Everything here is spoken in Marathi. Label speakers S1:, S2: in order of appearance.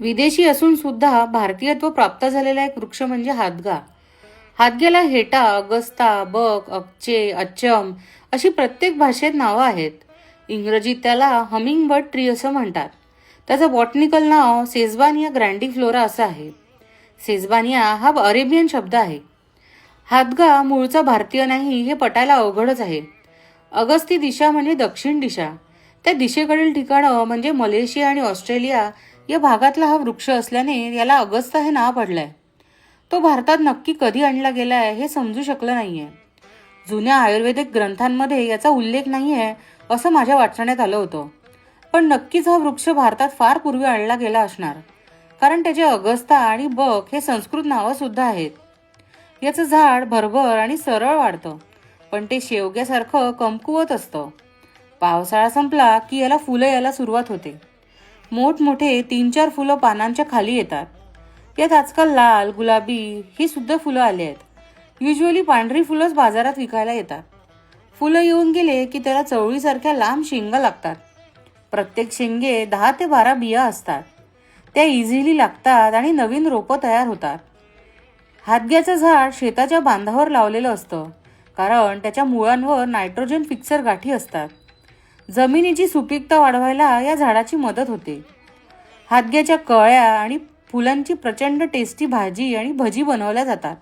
S1: विदेशी असून सुद्धा भारतीयत्व प्राप्त झालेला एक वृक्ष म्हणजे हादगा. हादग्याला हेटा, अगस्ता, बक, अक्चे, अच्छम अशी प्रत्येक भाषेत नावं आहेत. इंग्रजीत त्याला हमिंग बर्ड ट्री असं म्हणतात. त्याचं बॉटनिकल नाव सेझबानिया ग्रँडिफ्लोरा असं आहे. सेझबानिया हा अरेबियन शब्द आहे. हादगा मूळचा भारतीय नाही हे पटायला अवघडच आहे. अगस्ती दिशा म्हणजे दक्षिण दिशा. त्या दिशेकडील ठिकाणं म्हणजे मलेशिया आणि ऑस्ट्रेलिया या भागातला हा वृक्ष असल्याने याला अगस्ता हे नाव पडलंय. तो भारतात नक्की कधी आणला गेलाय हे समजू शकलं नाहीये. जुन्या आयुर्वेदिक ग्रंथांमध्ये याचा उल्लेख नाहीये असं माझ्या वाचण्यात आलं होतं. पण नक्कीच हा वृक्ष भारतात फार पूर्वी आणला गेला असणार, कारण त्याचे अगस्ता आणि बक हे संस्कृत नावं सुद्धा आहेत. याचं झाड भरभर आणि सरळ वाढतं, पण ते शेवग्यासारखं कमकुवत असतं. पावसाळा संपला की याला फुलं यायला सुरुवात होते. मोठमोठे 3-4 फुलं पानांच्या खाली येतात. यात आजकाल लाल, गुलाबी ही सुद्धा फुलं आली आहेत. युजली पांढरी फुलंच बाजारात विकायला येतात. फुलं येऊन गेले की त्याला चवळीसारख्या लांब शेंगा लागतात. प्रत्येक शेंगे 10 ते 12 बिया असतात. त्या इझिली लागतात आणि नवीन रोपं तयार होतात. हादग्याचं झाड शेताच्या बांधावर लावलेलं असतं, कारण त्याच्या मुळांवर नायट्रोजन फिक्सर गाठी असतात. जमिनीची सुपीकता वाढवायला या झाडाची मदत होते. हादग्याच्या कळ्या आणि फुलांची प्रचंड टेस्टी भाजी आणि भजी बनवल्या जातात.